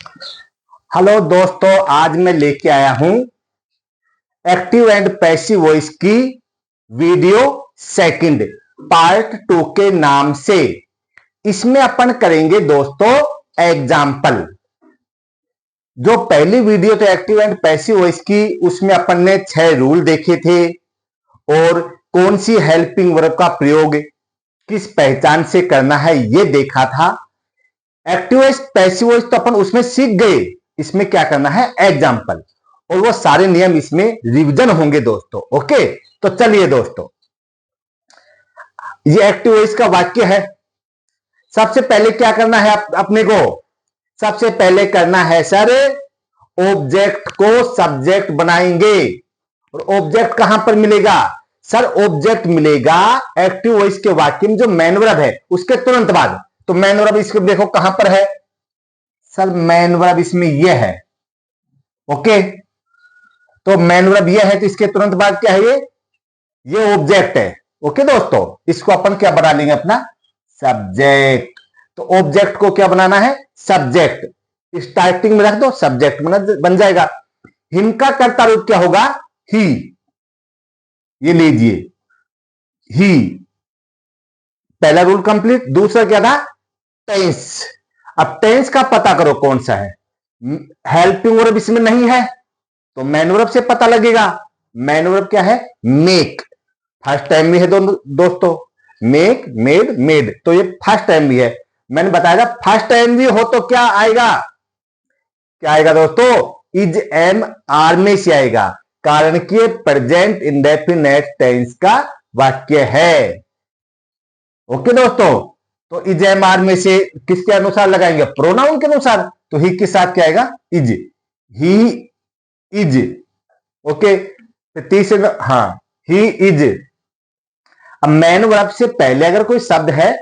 Hello दोस्तों, आज मैं लेके आया हूं एक्टिव एंड पैसिव वॉइस की वीडियो सेकंड पार्ट 2 के नाम से। इसमें अपन करेंगे दोस्तों एग्जाम्पल। जो पहली वीडियो थी एक्टिव एंड पैसिव वॉइस की, उसमें अपन ने 6 रूल देखे थे और कौन सी हेल्पिंग वर्ब का प्रयोग किस पहचान से करना है ये देखा था। एक्टिव वॉइस पैसिव वॉइस तो अपन उसमें सीख गए, इसमें क्या करना है एग्जाम्पल, और वो सारे नियम इसमें रिवीजन होंगे दोस्तों। ओके, तो चलिए दोस्तों, ये एक्टिव वॉइस का वाक्य है। सबसे पहले क्या करना है अपने को, सबसे पहले करना है सर ऑब्जेक्ट को सब्जेक्ट बनाएंगे। और ऑब्जेक्ट कहां पर मिलेगा सर? ऑब्जेक्ट मिलेगा एक्टिव वॉइस के वाक्य में जो मेन वर्ब है उसके तुरंत बाद। तो मेन वर्ब इसको देखो कहां पर है सर? मेन वर्ब इसमें यह है। ओके, तो मेन वर्ब यह है, तो इसके तुरंत बाद क्या है? ये ऑब्जेक्ट है। ओके दोस्तों, इसको अपन क्या बना लेंगे अपना सब्जेक्ट। तो ऑब्जेक्ट को क्या बनाना है? सब्जेक्ट। स्टार्टिंग में रख दो, सब्जेक्ट बन जाएगा। हिम का कर्ता रूप क्या होगा? ही। ये लीजिए ही। पहला रूल कंप्लीट। दूसरा क्या था? टेंस। अब टेंस का पता करो कौन सा है। हेल्पिंग वर्ब इसमें नहीं है तो मेन वर्ब से पता लगेगा। मेन वर्ब क्या है? मेक। फर्स्ट टाइम भी है दोस्तों, मेक, मेड, मेड, तो ये फर्स्ट टाइम भी है। मैंने बताया था फर्स्ट टाइम भी हो तो क्या आएगा? क्या आएगा दोस्तों? इज, एम, आर में से आएगा, कारण कि ये प्रेजेंट इंडेफिनेट टेंस का वाक्य है। ओके दोस्तों, तो इज, एम, आर में से किसके अनुसार लगाएंगे? प्रोनाउन के अनुसार। तो ही के साथ क्या आएगा? Is, he is. ओके, तीसरे, हाँ, ही इज। अब मैन वर्ब से पहले अगर कोई शब्द है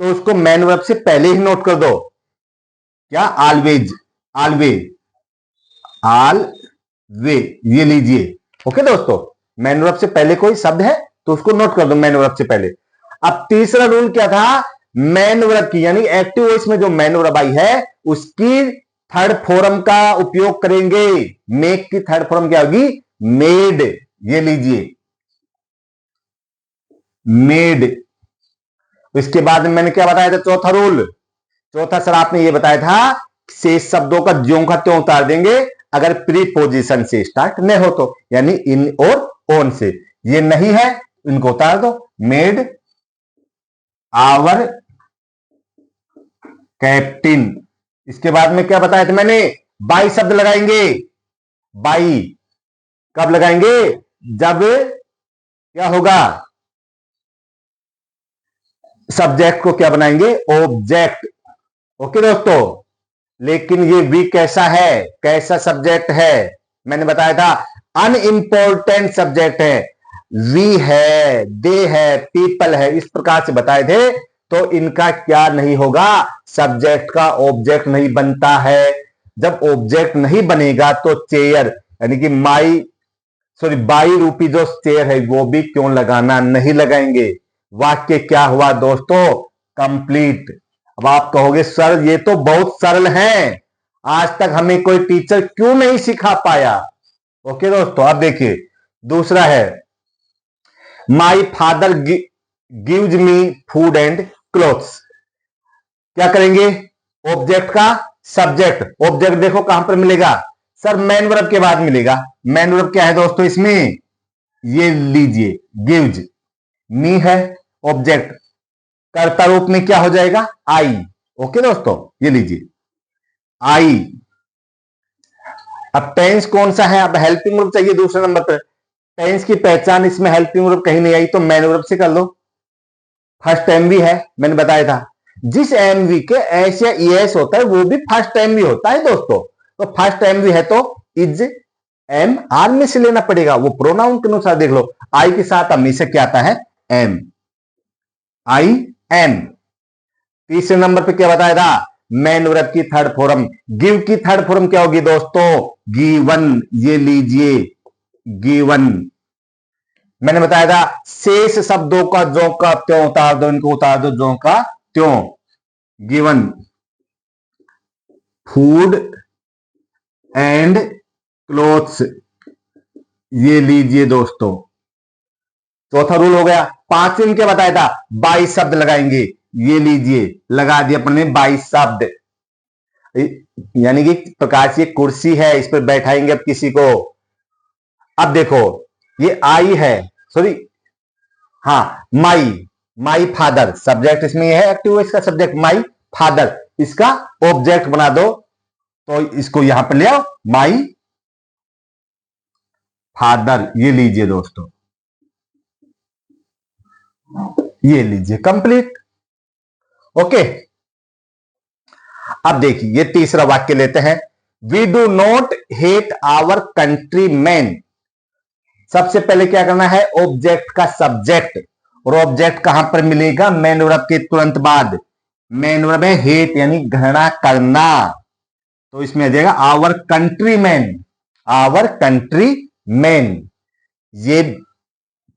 तो उसको मैन वर्ब से पहले ही नोट कर दो। क्या? ऑलवेज, ऑलवेज, ऑल वे, ये लीजिए। ओके दोस्तों, मैन वर्ब से पहले कोई शब्द है तो उसको नोट कर दो मैन वर्ब से पहले। अब तीसरा रूल क्या था? मैन वर्ब की, यानी एक्टिव वॉइस में जो मैन वर्ब आई है उसकी थर्ड फॉर्म का उपयोग करेंगे। मेक की थर्ड फॉर्म क्या होगी? मेड। ये लीजिए, मेड। इसके बाद मैंने क्या बताया था? चौथा रूल। चौथा सर आपने ये बताया था शेष शब्दों का ज्यों का त्यों उतार देंगे अगर प्रीपोजिशन से स्टार्ट नहीं हो तो, यानी इन और ऑन से। ये नहीं है, इनको उतार दो। Made our captain. इसके बाद में क्या बताया था मैंने? बाई शब्द लगाएंगे। बाई कब लगाएंगे? जब क्या होगा? सब्जेक्ट को क्या बनाएंगे? ऑब्जेक्ट। ओके दोस्तों, लेकिन ये वी कैसा है? कैसा सब्जेक्ट है? मैंने बताया था अनइंपॉर्टेंट सब्जेक्ट है। वी है, दे है, पीपल है, इस प्रकार से बताए थे। तो इनका क्या नहीं होगा? सब्जेक्ट का ऑब्जेक्ट नहीं बनता है। जब ऑब्जेक्ट नहीं बनेगा तो चेयर, यानी कि बाई रूपी जो चेयर है वो भी क्यों लगाना? नहीं लगाएंगे। वाक्य क्या हुआ दोस्तों? कंप्लीट। अब आप कहोगे सर ये तो बहुत सरल है, आज तक हमें कोई टीचर क्यों नहीं सिखा पाया? ओके दोस्तों, अब देखिए दूसरा है my father gives me food and clothes. क्या करेंगे? ऑब्जेक्ट का सब्जेक्ट। ऑब्जेक्ट देखो कहां पर मिलेगा सर? मेन वर्ब के बाद मिलेगा। मेन वर्ब क्या है दोस्तों इसमें? ये लीजिए गिव्स। मी है ऑब्जेक्ट, कर्ता रूप में क्या हो जाएगा? आई। ओके दोस्तों, ये लीजिए आई। अब टेंस कौन सा है? अब हेल्पिंग वर्ब चाहिए दूसरे नंबर पर। टेंस की पहचान इसमें हेल्पिंग वर्ब कहीं नहीं आई तो मेन वर्ब से कर लो। फर्स्ट एमवी है, मैंने बताया था। जिस एमवी के एस या ईएस होता है वो भी फर्स्ट एमवी होता है दोस्तों। तो फर्स्ट एमवी है तो इज, एम, आर में से लेना पड़ेगा। वो प्रोनाउन के अनुसार देख लो। आई के साथ हमेशा क्या आता है? एम, आई, एम। तीसरे नंबर पे क्या बताया था? मेन वर्ब की थर्ड फॉर्म। गिव की थर्ड फॉर्म क्या होगी दोस्तों? गिवन। ये लीजिए गिवन। मैंने बताया था शेष शब्दों का जो का त्यों उतार दो, इनको उतार दो जो का त्यों। गिवन फूड एंड क्लोथ्स, ये लीजिए दोस्तों। चौथा रूल हो गया। पांचवें में क्या बताया था, 22 शब्द लगाएंगे। ये लीजिए लगा दिया अपन ने 22 शब्द। यानी कि प्रकार से कुर्सी है, इस पर बैठाएंगे अब किसी को। अब देखो ये आई है, सॉरी, हाँ, माई, माई फादर, सब्जेक्ट इसमें है एक्टिव, इसका सब्जेक्ट माई फादर, इसका ऑब्जेक्ट बना दो। तो इसको यहां पर ले आओ, माई फादर, ये लीजिए दोस्तों, ये लीजिए कंप्लीट। ओके, अब देखिए ये तीसरा वाक्य लेते हैं। We do not hate our countryman. सबसे पहले क्या करना है, ऑब्जेक्ट का सब्जेक्ट, और ऑब्जेक्ट कहां पर मिलेगा, मेन वर्ब के तुरंत बाद। मेन वर्ब है हेट, यानी घृणा करना, तो इसमें आ जाएगा our countryman, our countryman. ये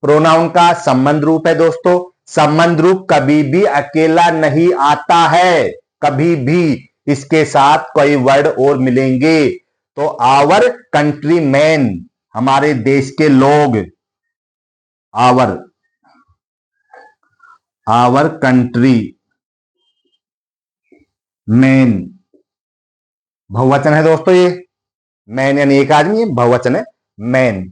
प्रोनाउन का संबंध रूप है दोस्तों। संबंध रूप कभी भी अकेला नहीं आता है, कभी भी इसके साथ कोई वर्ड और मिलेंगे। तो आवर कंट्री मैन, हमारे देश के लोग, आवर, आवर कंट्री मैन, बहुवचन है दोस्तों ये। मैन यानी एक आदमी है, बहुवचन है मैन।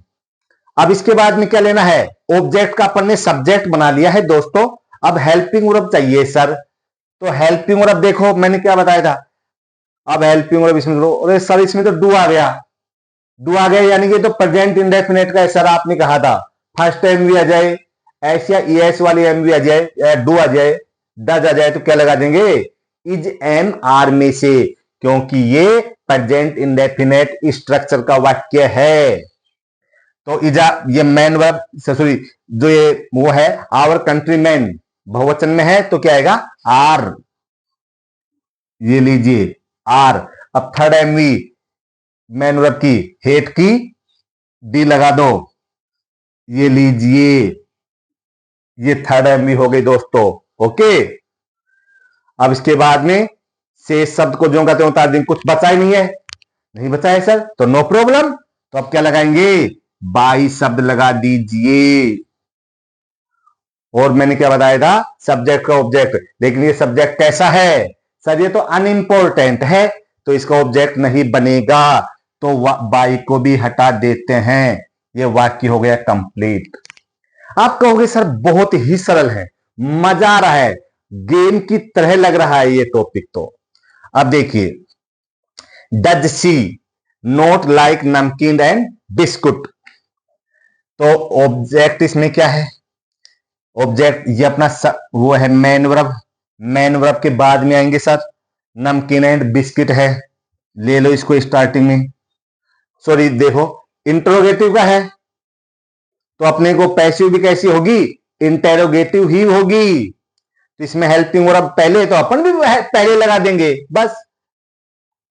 अब इसके बाद में क्या लेना है, ऑब्जेक्ट का अपन ने सब्जेक्ट बना लिया है दोस्तों। अब हेल्पिंग वर्ब चाहिए सर। तो हेल्पिंग वर्ब देखो मैंने क्या बताया था। अब हेल्पिंग वर्ब इसमें तो, अरे सर इसमें तो डू आ गया, डू आ गया, यानी कि तो प्रेजेंट इंडेफिनेट का है सर, आपने कहा था फर्स्ट टाइम भी आ जाए, एस या ईएस वाली एम भी आ जाए, या डू आ जाए, डज आ जाए, तो क्या लगा देंगे, इज एम आर में से, क्योंकि ये प्रेजेंट इंडेफिनेट स्ट्रक्चर का वाक्य है। तो इजा, ये मैन वर्ब, सॉरी, जो ये वो है आवर कंट्री मैन, बहुवचन में है, तो क्या आएगा, आर, ये लीजिए आर। अब थर्ड एमवी, मैन वर्ब की, हेट की, डी लगा दो, ये लीजिए, ये थर्ड एमवी हो गई दोस्तों। ओके, अब इसके बाद में शेष शब्द को जो कहते हैं उतार देंगे, कुछ बचा ही नहीं है, नहीं बचा है सर, तो नो प्रॉब्लम। तो अब क्या लगाएंगे, 22 शब्द लगा दीजिए। और मैंने क्या बताया था, सब्जेक्ट का ऑब्जेक्ट, लेकिन ये सब्जेक्ट कैसा है सर, ये तो अनइंपोर्टेंट है, तो इसका ऑब्जेक्ट नहीं बनेगा, तो बाई को भी हटा देते हैं। ये वाक्य हो गया कंप्लीट। आप कहोगे सर बहुत ही सरल है, मजा आ रहा है, गेम की तरह लग रहा है ये टॉपिक। तो अब देखिए, डज सी नोट लाइक नमकीन एंड बिस्कुट। तो ऑब्जेक्ट इसमें क्या है, ऑब्जेक्ट ये अपना वो है मैन वर्ब, मैन वर्ब के बाद में आएंगे सर नमकीन एंड बिस्किट है, ले लो इसको स्टार्टिंग में। सॉरी देखो इंट्रोगेटिव का है, तो अपने को पैसिव भी कैसी होगी, इंटेरोगेटिव ही होगी। तो इसमें हेल्पिंग वर्ब पहले, तो अपन भी पहले लगा देंगे बस।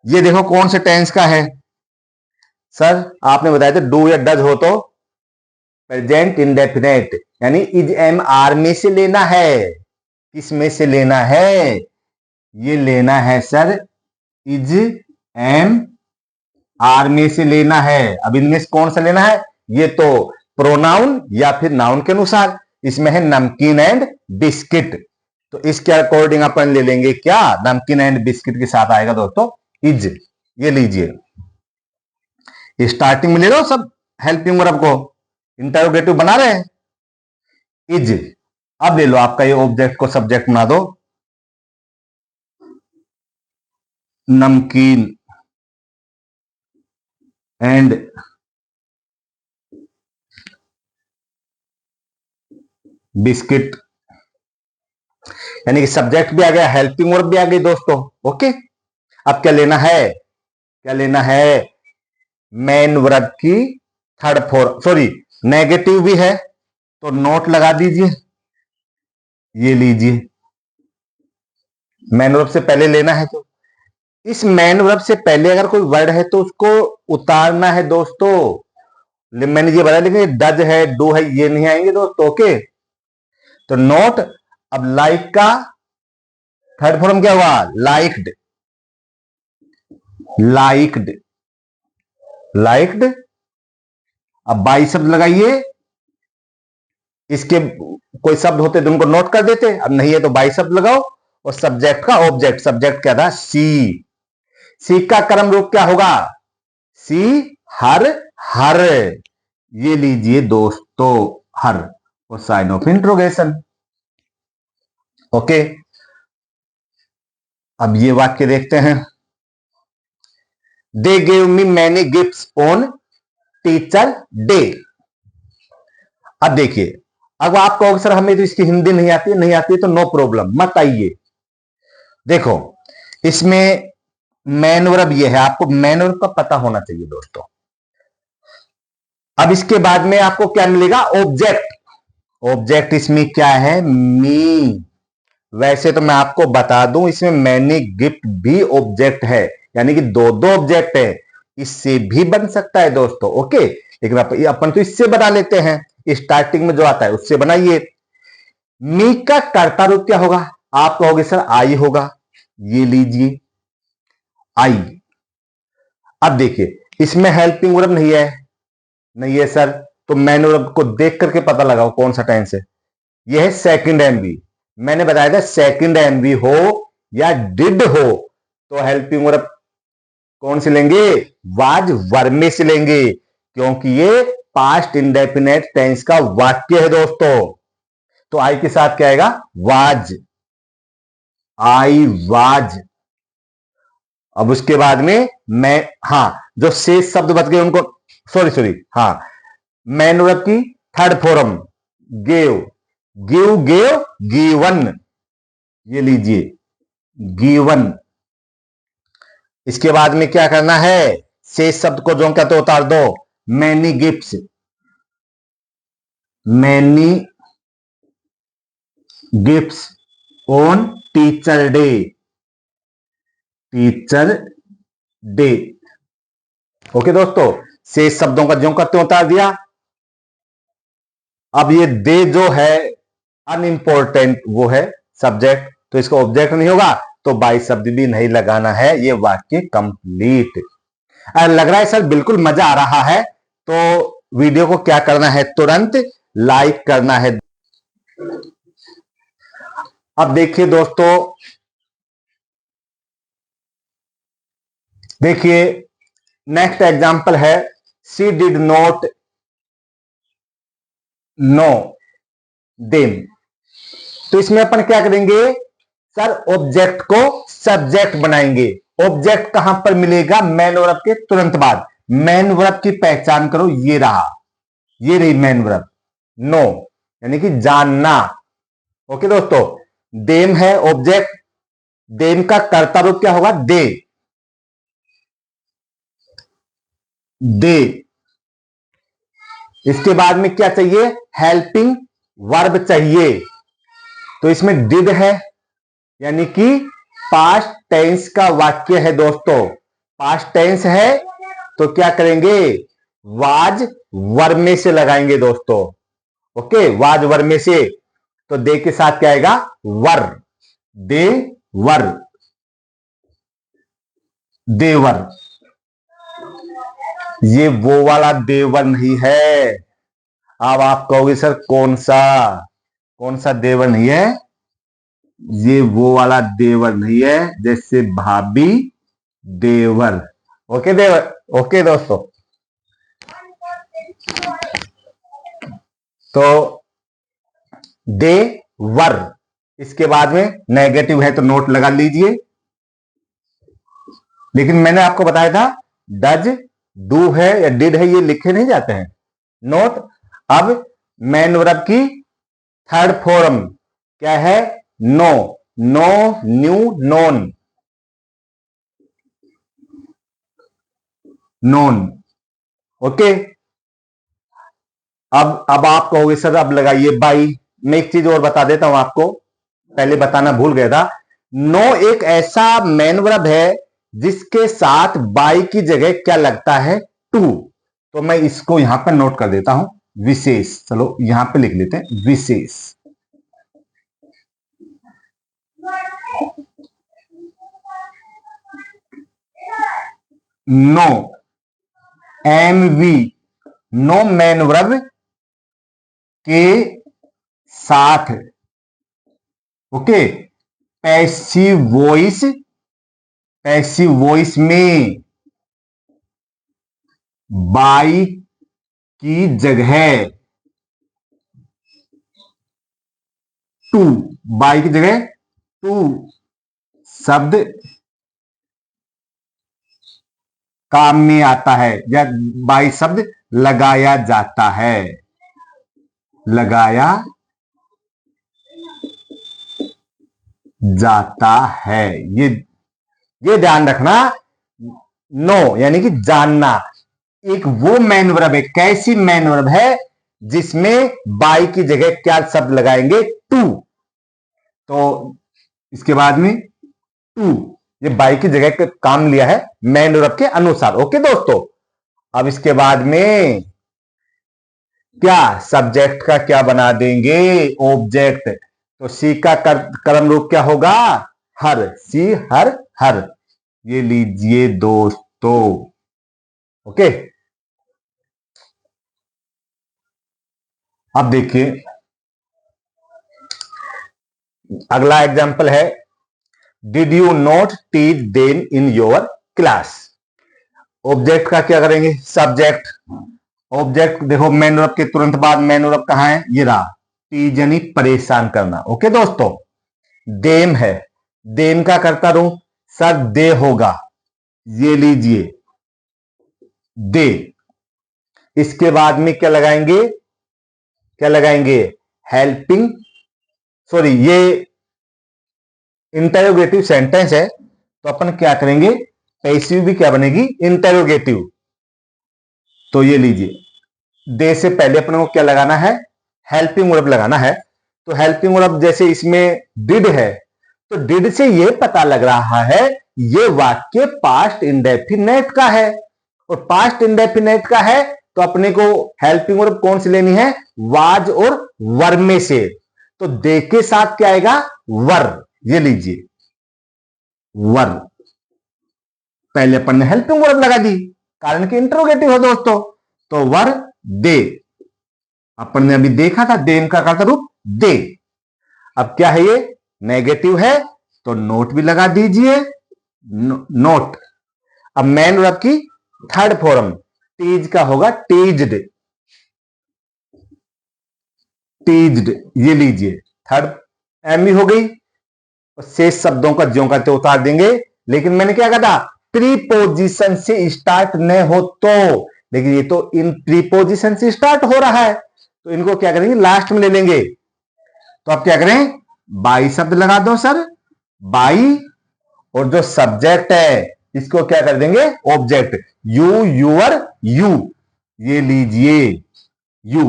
ये देखो कौन से टेंस का है सर, आपने बताया था डू या डज हो तो प्रेजेंट इंडेफिनेट, यानी इज एम आर में से लेना है। किस में से लेना है, ये लेना है सर इज एम आर में से लेना है। अब इनमें से कौन सा लेना है, ये तो प्रोनाउन या फिर नाउन के अनुसार। इसमें है नमकीन एंड बिस्किट, तो इसके अकॉर्डिंग अपन ले लेंगे क्या, नमकीन एंड बिस्किट के साथ आएगा दोस्तों इज। ये लीजिए स्टार्टिंग में ले लो सब हेल्पिंग वर्ब को, इंटरोगेटिव बना रहे हैं इज। अब ले लो आपका ये ऑब्जेक्ट को सब्जेक्ट बना दो, नमकीन एंड बिस्किट, यानी कि सब्जेक्ट भी आ गया, हेल्पिंग वर्ब भी आ गई दोस्तों। ओके, अब क्या लेना है, क्या लेना है, मेन वर्ब की थर्ड फोर, सॉरी नेगेटिव भी है, तो नोट लगा दीजिए, ये लीजिए मेन वर्ब से पहले लेना है। तो इस मेन वर्ब से पहले अगर कोई वर्ड है तो उसको उतारना है दोस्तों। मैंने ये बताया, लेकिन डज है, डू है, ये नहीं आएंगे दोस्तों। ओके, तो नोट, अब लाइक का थर्ड फॉर्म क्या हुआ, लाइक्ड, लाइक्ड, लाइक्ड। अब बाई शब्द लगाइए, इसके कोई शब्द होते तो उनको नोट कर देते, अब नहीं है तो बाई शब्द लगाओ। और सब्जेक्ट का ऑब्जेक्ट, सब्जेक्ट क्या था? सी। सी का क्रम रूप क्या होगा? सी हर, हर। ये लीजिए दोस्तों, हर और साइन ऑफ इंट्रोगेशन। ओके, अब ये वाक्य देखते हैं। They gave me many gifts on teacher day. अब देखिए, अब आप कहोगे सर हमें तो इसकी हिंदी नहीं आती है, नहीं आती है तो नो प्रॉब्लम, मत आइए। देखो, इसमें मैन वर्ब ये है, आपको मैन वर्ब का पता होना चाहिए दोस्तों। अब इसके बाद में आपको क्या मिलेगा? ऑब्जेक्ट। ऑब्जेक्ट इसमें क्या है? मी। वैसे तो मैं आपको बता दूं, इसमें मैनी गिफ्ट भी ऑब्जेक्ट है, यानी कि दो दो ऑब्जेक्ट है। इससे भी बन सकता है दोस्तों, ओके, लेकिन अपन तो इससे बना लेते हैं, स्टार्टिंग में जो आता है उससे बनाइए। मी का कर्ता रूप क्या होगा? आप कहोगे सर आई होगा, ये लीजिए आई। अब देखिए, इसमें हेल्पिंग वर्ब नहीं है, नहीं है सर, तो मैन वर्ब को देख करके पता लगाओ कौन सा टेंस है। यह है सेकंड एमवी। मैंने बताया था सेकंड एमवी हो या डिड हो तो हेल्पिंग वर्ब कौन से लेंगे? वाज वर्ब में से लेंगे, क्योंकि ये पास्ट इंडेफिनेट टेंस का वाक्य है दोस्तों। तो आई के साथ क्या आएगा? Was, I was. अब उसके बाद में मैं, हाँ, जो शेष शब्द बच गए उनको, सॉरी सॉरी, हाँ, मैन वर्ब की third form gave, give, gave, given. ये लीजिए गिवन। इसके बाद में क्या करना है? शेष शब्द को जो कहते उतार दो। Many gifts, many gifts on teacher day, teacher day. Okay दोस्तों, शेष शब्दों का जो करते उतार दिया। अब ये दे जो है अनइंपॉर्टेंट वो है सब्जेक्ट, तो इसका ऑब्जेक्ट नहीं होगा, तो बाई शब्द भी नहीं लगाना है। ये वाक्य कंप्लीट। लग रहा है सर बिल्कुल मजा आ रहा है, तो वीडियो को क्या करना है? तुरंत लाइक करना है। अब देखिए दोस्तों, देखिए नेक्स्ट एग्जांपल है, she did not know them. तो इसमें अपन क्या करेंगे सर? ऑब्जेक्ट को सब्जेक्ट बनाएंगे। ऑब्जेक्ट कहां पर मिलेगा? मैन वर्ब के तुरंत बाद। मैन वर्ब की पहचान करो, ये रहा, ये रही मैन वर्ब, नो यानी कि जानना। ओके दोस्तों, देम है ऑब्जेक्ट, देम का कर्ता रूप क्या होगा? दे, दे। इसके बाद में क्या चाहिए? हेल्पिंग वर्ब चाहिए। तो इसमें डिड है, यानी कि पास्ट टेंस का वाक्य है दोस्तों। पास्ट टेंस है तो क्या करेंगे? वाज वर्ब में से लगाएंगे दोस्तों। ओके, वाज वर्ब में से, तो दे के साथ क्या आएगा? वर, दे वर, देवर। ये वो वाला देवर नहीं है। अब आप कहोगे सर कौन सा, कौन सा देवर नहीं है? ये वो वाला देवर नहीं है जैसे भाभी देवर। ओके देवर, ओके दोस्तों। तो दे वर, इसके बाद में नेगेटिव है तो नोट लगा लीजिए। लेकिन मैंने आपको बताया था डज, डू है या डिड है, ये लिखे नहीं जाते हैं, नोट। अब मैन वर्ब की थर्ड फॉर्म क्या है? Know, know, knew, known, known. Okay, अब आप कहोगे सर अब लगाइए बाई। मैं एक चीज और बता देता हूं आपको, पहले बताना भूल गया था। नो एक ऐसा मैन वर्ब है जिसके साथ बाई की जगह क्या लगता है? टू। तो मैं इसको यहां पर नोट कर देता हूं, विशेष। चलो यहां पे लिख लेते हैं विशेष। No M V no main verb के साथ, ओके, पैसिव वॉइस में बाई की जगह टू, बाई की जगह टू शब्द काम में आता है, या बाई शब्द लगाया जाता है, लगाया जाता है। ये ध्यान रखना, नो यानी कि जानना, एक वो मैन वर्ब है, कैसी मैन वर्ब है जिसमें बाई की जगह क्या शब्द लगाएंगे, टू। तो इसके बाद में टू, ये बाई की जगह का काम लिया है मैन वर्ब के अनुसार। ओके दोस्तों, अब इसके बाद में क्या सब्जेक्ट का क्या बना देंगे, ऑब्जेक्ट। तो सी का कर्म रूप क्या होगा, हर, सी हर हर। ये लीजिए दोस्तों, ओके। अब देखिए अगला एग्जांपल है, did you not teach them in your class. Object का क्या करेंगे, सब्जेक्ट। ऑब्जेक्ट देखो मैन वर्ब के तुरंत बाद मैन वर्ब कहां है, ये रहा, टीज यानी परेशान करना। ओके दोस्तों, देम है, देम का करता रहूं सर, दे होगा, ये लीजिए दे। इसके बाद में क्या लगाएंगे, क्या लगाएंगे, हेल्पिंग, सॉरी ये इंटरोगेटिव सेंटेंस है, तो अपन क्या करेंगे, पैसिव भी क्या बनेगी, इंटरोगेटिव। तो ये लीजिए, दे से पहले अपने को क्या लगाना है, हेल्पिंग वर्ब लगाना है। तो हेल्पिंग वर्ब जैसे इसमें डिड है, तो डिड से ये पता लग रहा है ये वाक्य पास्ट इंडेफिनेट का है, और पास्ट इंडेफिनेट का है तो अपने को हेल्पिंग वर्ब कौन सी लेनी है, वाज और वर में से। तो दे के साथ क्या आएगा, वर, ये लीजिए वर। पहले अपन ने हेल्पिंग वर्ब लगा दी, कारण कि इंटरोगेटिव है दोस्तों, तो वर दे। अपन ने अभी देखा था देम का कर्ता रूप दे। अब क्या है, ये नेगेटिव है तो नोट भी लगा दीजिए, नोट। अब मैन वर्ब की थर्ड फॉर्म टीज का होगा, टीज्ड, टीज्ड, ये लीजिए थर्ड एम भी हो गई। शेष शब्दों का ज्यों का त्यों उतार देंगे, लेकिन मैंने क्या कहा था, प्रीपोजिशन से स्टार्ट न हो तो, लेकिन ये तो इन प्रीपोजिशन से स्टार्ट हो रहा है, तो इनको क्या करेंगे, लास्ट में ले लेंगे। तो अब क्या करें, बाई शब्द लगा दो सर, बाई, और जो सब्जेक्ट है इसको क्या कर देंगे, ऑब्जेक्ट, यू, यूअर, यू, ये लीजिए यू,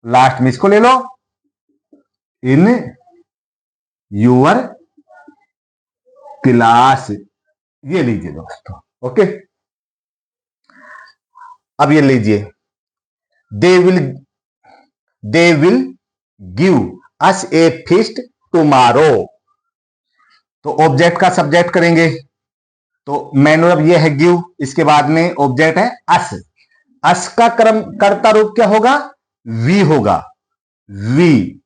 लास्ट में इसको ले लो, इन यूअर क्लास, ये लीजिए दोस्तों, ओके। अब ये लीजिए, they will give us A feast tomorrow. तो ऑब्जेक्ट का सब्जेक्ट करेंगे, तो मैन वर्ब ये है गिव, इसके बाद में ऑब्जेक्ट है अस, अस का कर्ता रूप क्या होगा, वी होगा, वी,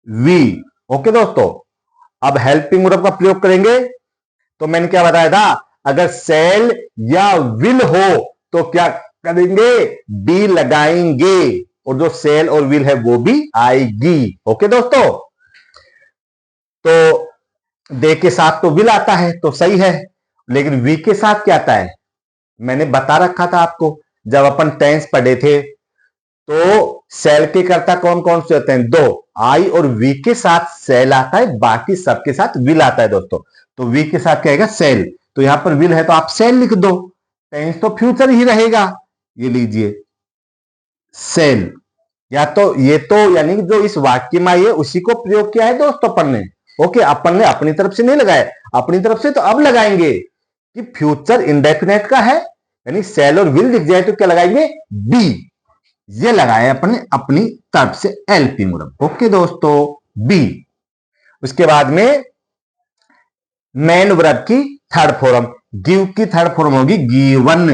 वी, ओके दोस्तों। अब हेल्पिंग वर्ब का प्रयोग करेंगे, तो मैंने क्या बताया था, अगर सेल या विल हो तो क्या करेंगे, बी लगाएंगे, और जो सेल और विल है वो भी आएगी। ओके दोस्तों, तो दे के साथ तो विल आता है तो सही है, लेकिन वी के साथ क्या आता है, मैंने बता रखा था आपको जब अपन टेंस पढ़े थे, तो सेल के कर्ता कौन कौन से होते हैं, दो, आई और वी के साथ सेल आता है, बाकी सबके साथ विल आता है दोस्तों। तो वी के साथ क्या आएगा, सेल, तो यहां पर विल है तो आप सेल लिख दो, टेंस तो फ्यूचर ही रहेगा, ये लीजिए सेल। या तो ये तो यानी कि जो इस वाक्य में है उसी को प्रयोग किया है दोस्तों अपन ने, ओके, अपन ने अपनी तरफ से नहीं लगाया, अपनी तरफ से तो अब लगाएंगे कि फ्यूचर इंडेफिनेट का है, यानी सेल और विल दिख जाए तो क्या लगाएंगे, बी, ये लगाया अपने अपनी तरफ से हेल्पिंग वर्ब, ओके दोस्तों, बी। उसके बाद में मैन वर्ब की थर्ड फॉर्म, गिव की थर्ड फॉर्म होगी गिवन,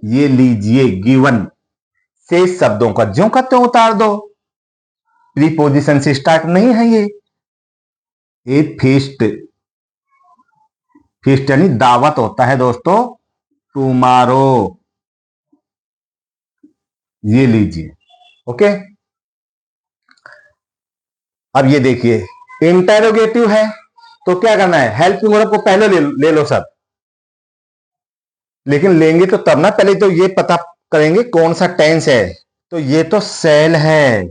ये लीजिए गिवन से शब्दों का ज्यों का त्यों उतार दो। प्रीपोजिशन से स्टार्ट नहीं है ये। ए फीस्ट, फीस्ट यानी दावत होता है दोस्तों, टुमारो। ये लीजिए, ओके। अब ये देखिए इंटेरोगेटिव है, तो क्या करना है, हेल्पिंग वर्ब को पहले ले लो सब। लेकिन लेंगे तो तब ना, पहले तो ये पता करेंगे कौन सा टेंस है। तो ये तो सेल है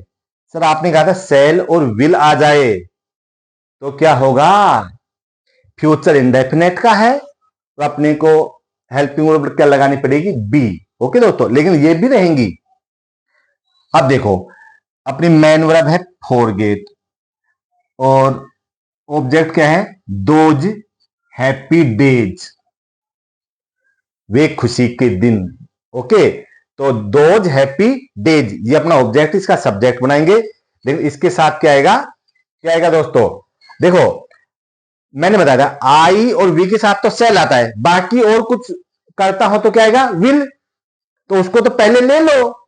सर, आपने कहा था सेल और विल आ जाए तो क्या होगा, फ्यूचर इंडेफिनेट का है तो अपने को हेल्पिंग वर्ब क्या लगानी पड़ेगी, बी। ओके दोस्तों, लेकिन ये भी रहेंगी। अब देखो अपनी मेन वर्ब है फॉरगेट और ऑब्जेक्ट क्या है, दोज हैप्पी डेज, वे खुशी के दिन। ओके, तो दोज हैप्पी डेज ये अपना ऑब्जेक्ट, इसका सब्जेक्ट बनाएंगे। लेकिन इसके साथ क्या आएगा, क्या आएगा दोस्तों, देखो मैंने बताया था आई और वी के साथ तो सेल आता है, बाकी और कुछ करता हो तो क्या आएगा, विल। तो उसको तो पहले ले लो,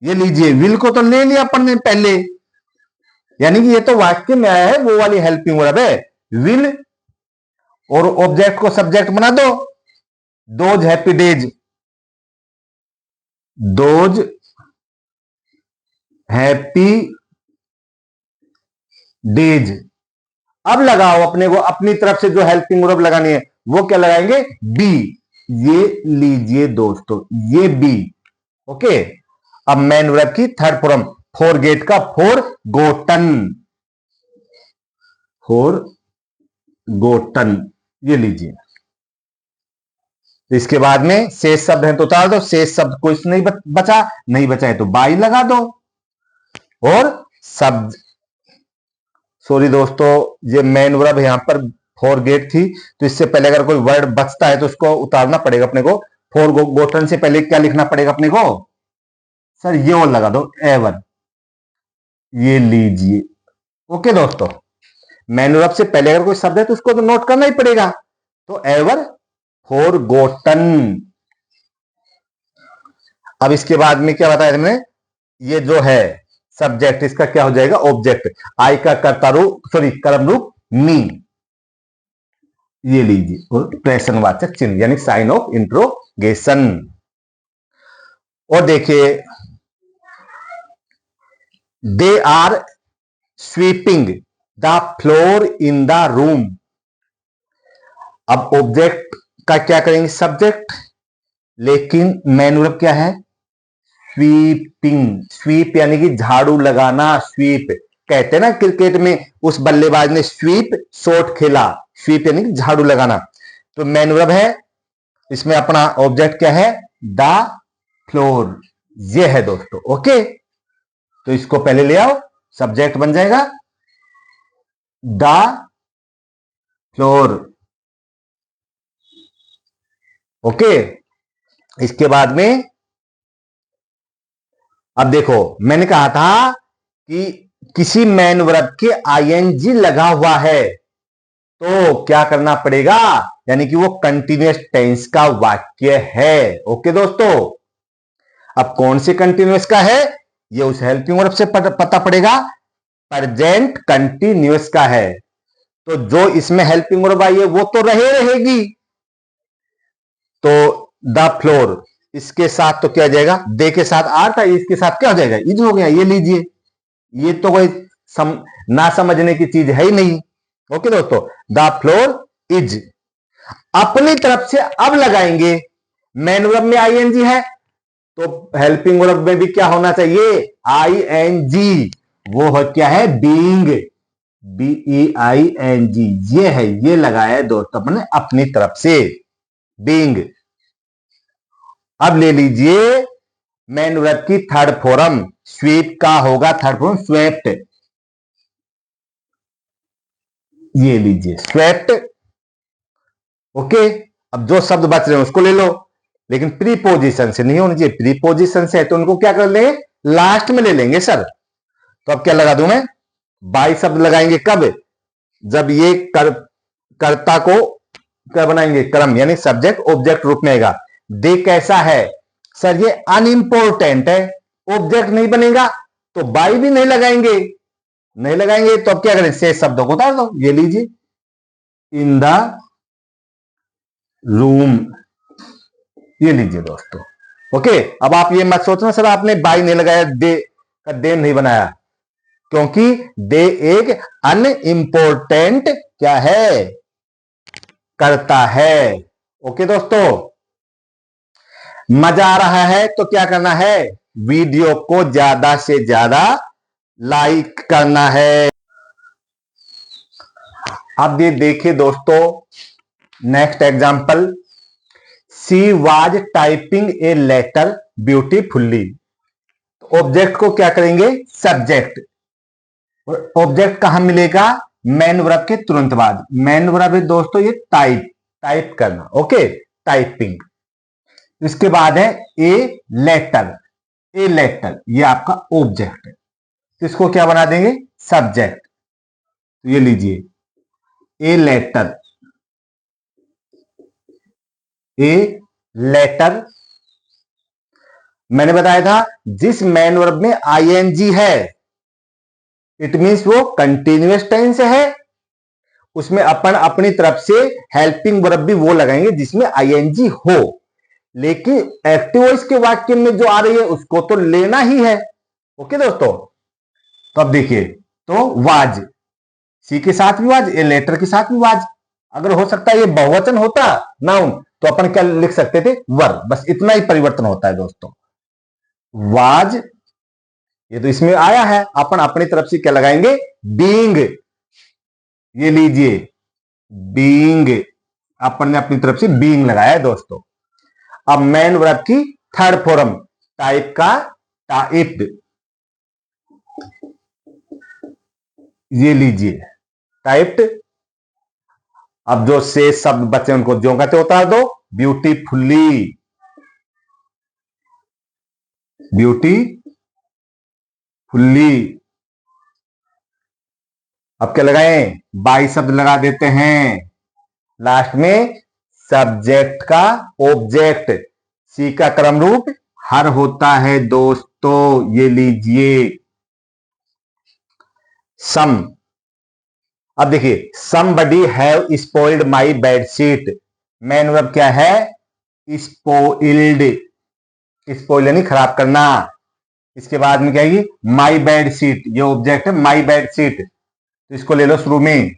ये लीजिए विल को तो ले लिया अपन ने पहले, यानी कि ये तो वाक्य में आया है, वो वाली हेल्पिंग वर्ब है विल, और ऑब्जेक्ट को सब्जेक्ट बना दो, those happy days, those happy days. अब लगाओ अपने को अपनी तरफ से जो हेल्पिंग वर्ब लगानी है, वो क्या लगाएंगे, बी। ये लीजिए दोस्तों, ये बी। ओके, अब मेन वर्ब की थर्ड फॉर्म, फॉरगेट का फोर गोटन, फोर गोटन, ये लीजिए। इसके बाद में शेष शब्द है तो उतार दो, शेष शब्द कुछ नहीं बचा, नहीं बचा है तो बाई लगा दो। और शब्द, सॉरी दोस्तों, ये मेन वर्ब यहां पर फॉरगेट थी, तो इससे पहले अगर कोई वर्ड बचता है तो उसको उतारना पड़ेगा अपने को। फोर गोटन से पहले क्या लिखना पड़ेगा अपने को, सर ये और लगा दो, एवर। ये लीजिए, ओके दोस्तों, मेन वर्ब से पहले अगर कोई शब्द है तो उसको तो नोट करना ही पड़ेगा। तो एवर फॉर गोटन। अब इसके बाद में क्या बताया तुमने, ये जो है सब्जेक्ट, इसका क्या हो जाएगा, ऑब्जेक्ट। आई का कर्ता रूप, सॉरी कर्म रूप मी, ये लीजिए, और प्रश्नवाचक चिन्ह यानी साइन ऑफ इंट्रोगेशन। और देखिए they are sweeping the floor in the room. अब ऑब्जेक्ट का क्या करेंगे, सब्जेक्ट, लेकिन मेन वर्ब क्या है, स्वीपिंग। स्वीप यानी कि झाड़ू लगाना, स्वीप कहते हैं ना क्रिकेट में, उस बल्लेबाज ने स्वीप शॉट खेला, स्वीप यानी कि झाड़ू लगाना। तो मेन वर्ब है, इसमें अपना ऑब्जेक्ट क्या है, द फ्लोर, ये है दोस्तों। ओके, तो इसको पहले ले आओ, सब्जेक्ट बन जाएगा द फ्लोर। ओके, इसके बाद में अब देखो मैंने कहा था कि किसी मेन वर्ब के आईएनजी लगा हुआ है तो क्या करना पड़ेगा, यानी कि वो कंटिन्यूअस टेंस का वाक्य है। ओके दोस्तों, अब कौन से कंटिन्यूअस का है, ये उस हेल्पिंग वर्ब से पता पड़ेगा, प्रेजेंट कंटिन्यूअस का है। तो जो इसमें हेल्पिंग वर्ब आई है वो तो रहेगी। तो द फ्लोर, इसके साथ तो क्या हो जाएगा, दे के साथ आर था, इसके साथ क्या हो जाएगा, इज हो गया। ये लीजिए, ये तो कोई ना समझने की चीज है ही नहीं। ओके दोस्तों, द फ्लोर इज। अपनी तरफ से अब लगाएंगे, मेन वर्ब में आईएनजी है तो हेल्पिंग वर्ब में भी क्या होना चाहिए, आईएनजी। वो है क्या है, बीइंग, बीईआईएनजी, ये है, ये लगाया है दोस्तों अपने अपनी तरफ से, बीइंग। अब ले लीजिए मेन वर्ब की थर्ड फॉर्म, स्वीप का होगा थर्ड फॉर्म स्वेप्ट, ये लीजिए स्वेप्ट। ओके, अब जो शब्द बच रहे हैं उसको ले लो, लेकिन प्रीपोजिशन से नहीं होनी चाहिए, प्रीपोजिशन से है तो उनको क्या कर लेंगे, लास्ट में ले लेंगे सर। तो अब क्या लगा दूं मैं, बाई शब्द लगाएंगे कब, जब ये कर्ता को क्या बनाएंगे, कर्म यानी सब्जेक्ट ऑब्जेक्ट रूप में आएगा। दे कैसा है, सर ये अनइम्पोर्टेंट है, ऑब्जेक्ट नहीं बनेगा तो बाई भी नहीं लगाएंगे, नहीं लगाएंगे तो अब क्या करें, शेष शब्दों को उतार दो। ये लीजिए, इन द रूम, ये लीजिए दोस्तों। ओके, अब आप ये मत सोचना सर आपने बाई नहीं लगाया, दे का दे नहीं बनाया, क्योंकि दे एक अनइम्पोर्टेंट क्या है, करता है। ओके दोस्तों, मजा आ रहा है तो क्या करना है, वीडियो को ज्यादा से ज्यादा लाइक करना है। अब ये देखिए दोस्तों, next example, she was typing a letter beautifully. Object को क्या करेंगे, सब्जेक्ट, ऑब्जेक्ट कहां मिलेगा, मैन वर्ब के तुरंत बाद। मैन वर्ब है दोस्तों ये टाइप, टाइप करना। Okay, typing. इसके बाद है ए लेटर, ए लेटर ये आपका ऑब्जेक्ट है, तो इसको क्या बना देंगे, सब्जेक्ट। तो ये लीजिए, ए लेटर, ए लेटर। मैंने बताया था जिस मैन वर्ब में आईएनजी है, इट मींस वो कंटिन्यूअस टेंस है, उसमें अपन अपनी तरफ से हेल्पिंग वर्ब भी वो लगाएंगे जिसमें आईएनजी हो, लेकिन एक्टिव वॉइस के वाक्य में जो आ रही है उसको तो लेना ही है। ओके दोस्तों, तो अब देखिए, तो वाज, सी के साथ भी वाज, ए लेटर के साथ भी वाज। अगर हो सकता है ये बहुवचन होता नाउन तो अपन क्या लिख सकते थे, वर, बस इतना ही परिवर्तन होता है दोस्तों। वाज ये तो इसमें आया है, अपन अपनी तरफ से क्या लगाएंगे, बीइंग। ये लीजिए, बीइंग, अपन ने अपनी तरफ से बीइंग लगाया है दोस्तों। अब मैन वर्ब की थर्ड फॉर्म, टाइप का टाइप्ड, ये लीजिए टाइप्ड। अब जो शेष शब्द बचे उनको जो कहते उतार दो, ब्यूटीफुल्ली, ब्यूटीफुल्ली। अब क्या लगाएं, बाई शब्द लगा देते हैं लास्ट में, सब्जेक्ट का ऑब्जेक्ट, सी का क्रम रूप हर होता है दोस्तों। ये लीजिए सम। अब देखिए, somebody have spoiled my bedsheet, man verb क्या है, स्पोइल्ड, स्पोइल यानी खराब करना। इसके बाद में क्या है, माई बेड शीट, ये ऑब्जेक्ट है माई बेड शीट, तो इसको ले लो शुरू में,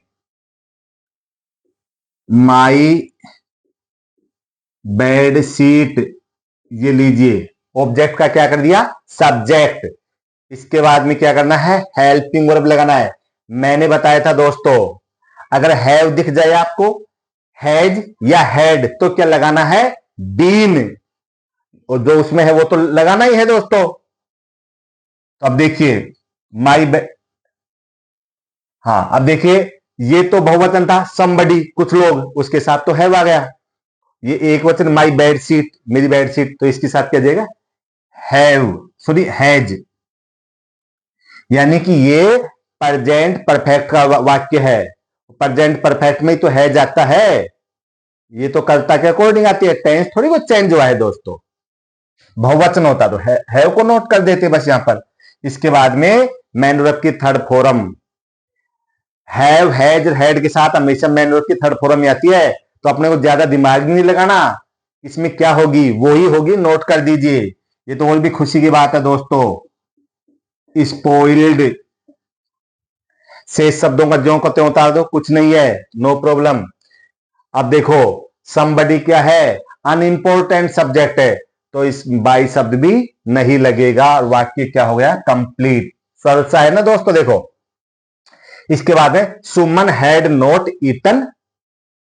माई बेड शीट, ये लीजिए ऑब्जेक्ट का क्या कर दिया, सब्जेक्ट। इसके बाद में क्या करना है, हेल्पिंग वर्ब लगाना है। मैंने बताया था दोस्तों, अगर हैव दिख जाए आपको, हैज या हैड, तो क्या लगाना है, बीन, और जो उसमें है वो तो लगाना ही है दोस्तों। तो अब देखिए, माई, हाँ अब देखिए, ये तो बहुवचन था somebody, कुछ लोग, उसके साथ तो हैव आ गया। ये एक वचन माई बेड शीट, मेरी बेड शीट, तो इसके साथ क्या जाएगा, हैव, सॉरी हैज, यानी कि ये प्रेजेंट परफेक्ट का वाक्य है। प्रेजेंट परफेक्ट में तो है जाता है, ये तो कर्ता के अकॉर्डिंग आती है, टेंस थोड़ी कुछ चेंज हुआ है दोस्तों। बहुवचन होता तो है को नोट कर देते बस यहां पर। इसके बाद में मैन वर्ब की third form, have has had के साथ हमेशा मैन वर्ब की थर्ड फॉर्म में आती है, तो अपने को ज्यादा दिमाग नहीं लगाना, इसमें क्या होगी वो ही होगी, नोट कर दीजिए। ये तो और भी खुशी की बात है दोस्तों, स्पॉइल्ड, शेष शब्दों का ज्यों को त्यों उतार दो, कुछ नहीं है, नो प्रॉब्लम। अब देखो, somebody क्या है, अनइम्पोर्टेंट सब्जेक्ट है, तो इस बाई शब्द भी नहीं लगेगा और वाक्य क्या हो गया, कंप्लीट। सरल सा है ना दोस्तों। देखो इसके बाद है, सुमन हैड नॉट ईटन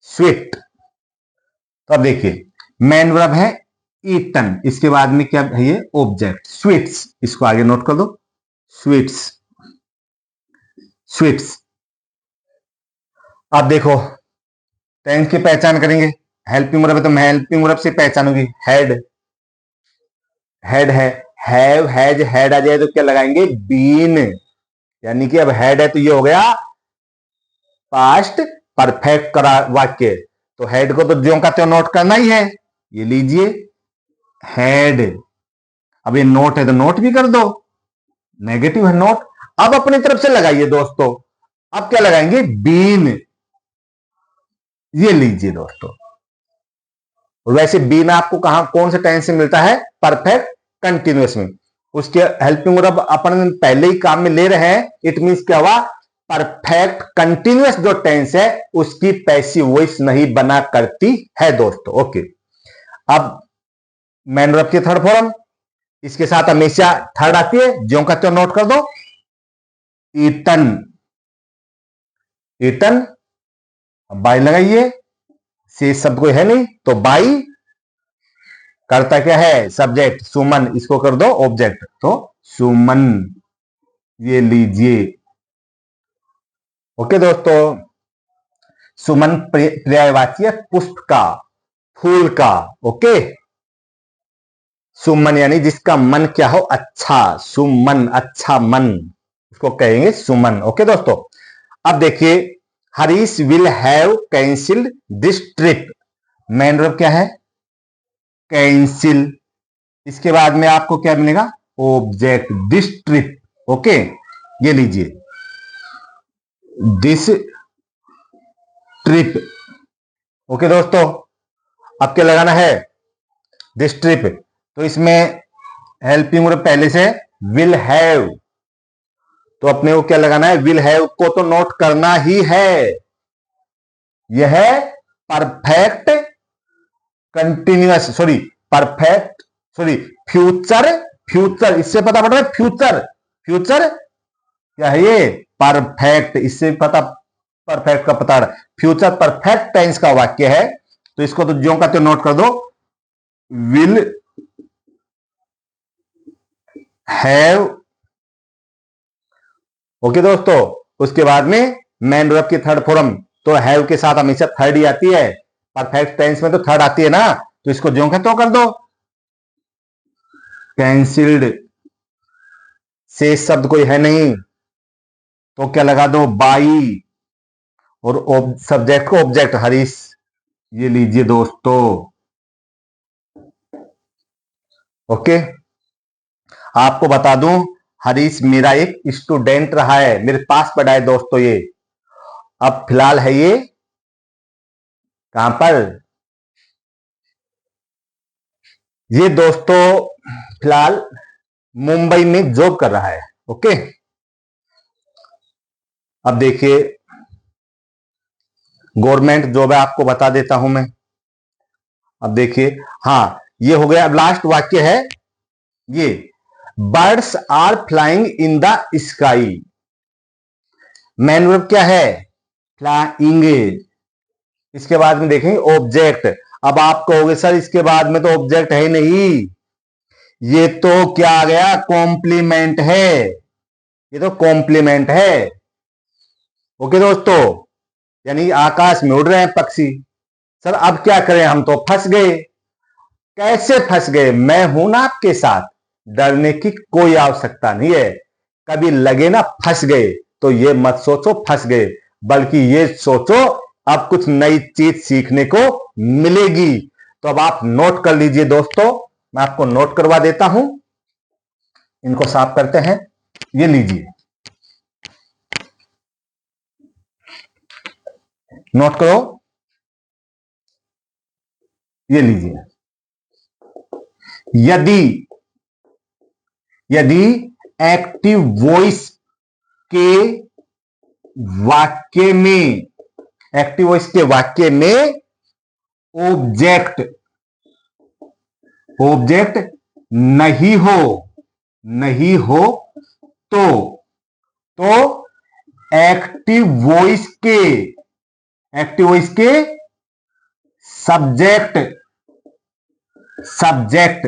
स्वीट। तो अब देखिए, मैन वर्ब है ईटन, इसके बाद में क्या है, ये ऑब्जेक्ट स्वीट्स, इसको आगे नोट कर दो, स्वीट्स, स्वीट्स। अब देखो टेंस की पहचान करेंगे, हेल्पिंग वर्ब है तो मैं हेल्पिंग वर्ब से पहचानूंगी, हेड, हेड है, हैव हैज हैड आ जाए तो क्या लगाएंगे, बीन, यानी कि अब हेड है तो ये हो गया पास्ट परफेक्ट करा वाक्य, तो हेड को तो ज्यों का त्यों नोट करना ही है। ये लीजिए हैड। अब ये नोट है तो नोट भी कर दो, नेगेटिव है नोट। अब अपनी तरफ से लगाइए दोस्तों, अब क्या लगाएंगे, बीन। ये लीजिए दोस्तों, वैसे बीन आपको कहां कौन से टेंस से मिलता है, परफेक्ट कंटिन्यूअस में। उसके हेल्पिंग वर्ब अपन पहले ही काम में ले रहे हैं, इट मींस क्या हुआ, परफेक्ट कंटिन्यूअस जो टेंस है उसकी पैसिव वॉइस नहीं बना करती है दोस्तों। ओके, अब मैन वर्ब की थर्ड फॉर्म, इसके साथ हमेशा थर्ड आती है, ज्यों का त्यों नोट कर दो, ईटन। ईटन, बाई लगाइए, से शब्द कोई है नहीं तो बाई करता क्या है, सब्जेक्ट सुमन, इसको कर दो ऑब्जेक्ट, तो सुमन। ये लीजिए। ओके दोस्तों, सुमन पर्यायवाची है पुष्प का, फूल का। ओके, सुमन यानी जिसका मन क्या हो, अच्छा, सुमन, अच्छा मन, इसको कहेंगे सुमन। ओके दोस्तों, अब देखिए, Harish will have cancelled this trip. Main verb क्या है, कैंसिल। इसके बाद में आपको क्या मिलेगा, ऑब्जेक्ट, दिस ट्रिप। ओके, ये लीजिए, दिस ट्रिप। ओके दोस्तों, अब क्या लगाना है, दिस ट्रिप। तो इसमें हेल्पिंग वर्ब पहले से विल हैव, तो अपने को क्या लगाना है, विल हैव को तो नोट करना ही है। यह perfect continuous, sorry perfect, sorry future, future इससे पता पड़ रहा है, फ्यूचर, फ्यूचर क्या है ये, परफेक्ट, इससे पता, परफेक्ट का पता, फ्यूचर परफेक्ट टेंस का वाक्य है, तो इसको तो ज्यों का त्यों नोट कर दो, विल हैव। ओके दोस्तों, उसके बाद में मैन वर्ब की थर्ड फॉर्म, तो हैव के साथ हमेशा थर्ड ही आती है, परफेक्ट टेंस में तो थर्ड आती है ना, तो इसको ज्यों का त्यों कर दो, कैंसिल्ड। से शब्द कोई है नहीं तो क्या लगा दो, बाई, और सब्जेक्ट को ऑब्जेक्ट हरीश। ये लीजिए दोस्तों। ओके, आपको बता दूं, हरीश मेरा एक स्टूडेंट रहा है, मेरे पास पढ़ा है दोस्तों ये। अब फिलहाल है ये कहां पर, ये दोस्तों फिलहाल मुंबई में जॉब कर रहा है। ओके, अब देखिए, गवर्नमेंट जॉब है, आपको बता देता हूं मैं। अब देखिए, हाँ ये हो गया। अब लास्ट वाक्य है ये, birds are flying in the sky. Main verb क्या है, फ्लाइंग। इसके बाद में देखेंगे ऑब्जेक्ट। अब आप कहोगे सर इसके बाद में तो ऑब्जेक्ट है ही नहीं, ये तो क्या आ गया, कॉम्प्लीमेंट है, ये तो कॉम्प्लीमेंट है। ओके दोस्तों, यानी आकाश में उड़ रहे हैं पक्षी। सर अब क्या करें, हम तो फंस गए। कैसे फंस गए, मैं हूं ना आपके साथ, डरने की कोई आवश्यकता नहीं है। कभी लगे ना फंस गए, तो ये मत सोचो फंस गए, बल्कि ये सोचो अब कुछ नई चीज सीखने को मिलेगी। तो अब आप नोट कर लीजिए दोस्तों, मैं आपको नोट करवा देता हूं, इनको साफ करते हैं। ये लीजिए, नोट करो, ये लीजिए। यदि, यदि एक्टिव वॉइस के वाक्य में, एक्टिव वॉइस के वाक्य में ऑब्जेक्ट, ऑब्जेक्ट नहीं हो, नहीं हो, तो एक्टिव वॉइस के, एक्टिव वॉइस के सब्जेक्ट, सब्जेक्ट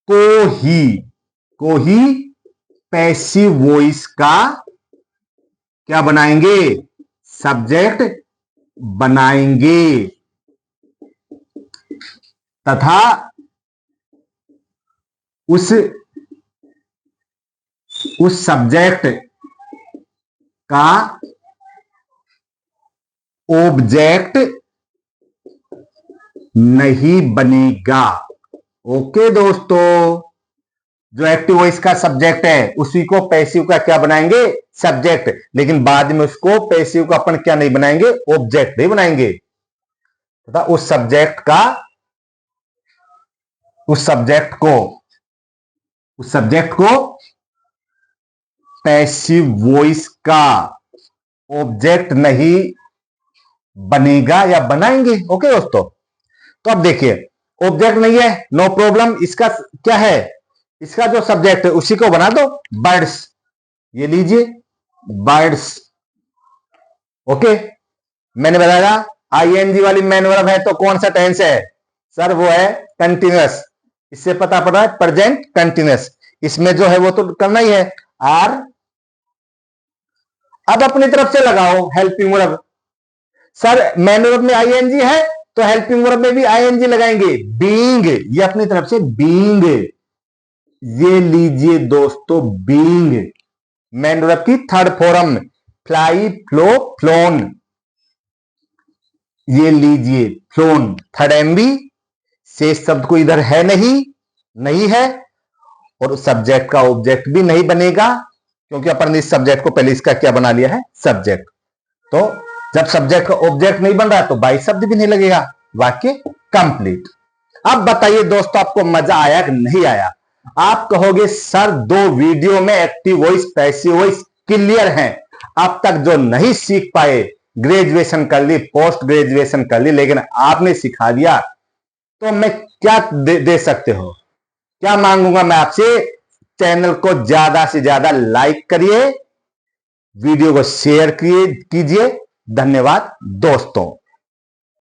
को ही, को ही पैसिव वॉइस का क्या बनाएंगे, सब्जेक्ट बनाएंगे, तथा उस सब्जेक्ट का ऑब्जेक्ट नहीं बनेगा। ओके दोस्तों, जो एक्टिव वॉइस का सब्जेक्ट है उसी को पैसिव का क्या बनाएंगे, सब्जेक्ट। लेकिन बाद में उसको पैसिव का अपन क्या नहीं बनाएंगे, ऑब्जेक्ट नहीं बनाएंगे तथा उस सब्जेक्ट को पैसिव वॉइस का ऑब्जेक्ट नहीं बनेगा या बनाएंगे। ओके दोस्तों, तो अब देखिए ऑब्जेक्ट नहीं है, नो प्रॉब्लम। इसका क्या है, इसका जो सब्जेक्ट है उसी को बना दो, बर्ड्स। ये लीजिए बर्ड्स। ओके, मैंने बताया आईएनजी वाली मैन वर्ब है तो कौन सा टेंस है सर, वो है कंटिन्यूअस। इससे पता पड़ रहा है प्रेजेंट कंटिन्यूअस। इसमें जो है वो तो करना ही है, आर। अब अपनी तरफ से लगाओ helping verb. Sir man verb में आईएनजी है तो हेल्पिंग वर्ब में भी आईएनजी लगाएंगे, बीइंग। ये अपनी तरफ से बीइंग, ये लीजिए दोस्तों बीइंग, मैन वर्ब की third form, fly, flow, phloem. ये लीजिए फ्लोन, थर्ड एमबी। शेष शब्द को इधर है नहीं है, और सब्जेक्ट का ऑब्जेक्ट भी नहीं बनेगा क्योंकि अपन ने इस सब्जेक्ट को पहले इसका क्या बना लिया है, सब्जेक्ट। तो जब सब्जेक्ट का ऑब्जेक्ट नहीं बन रहा तो बाई शब्द भी नहीं लगेगा, वाक्य कंप्लीट। अब बताइए दोस्तों, आपको मजा आया कि नहीं आया? आप कहोगे सर 2 वीडियो में active voice passive voice clear हैं, अब तक जो नहीं सीख पाए, ग्रेजुएशन कर ली, पोस्ट ग्रेजुएशन कर ली, लेकिन आपने सिखा दिया, तो मैं क्या दे सकते हो, क्या मांगूंगा मैं आपसे? चैनल को ज्यादा से ज्यादा लाइक करिए, वीडियो को शेयर कीजिए। धन्यवाद दोस्तों।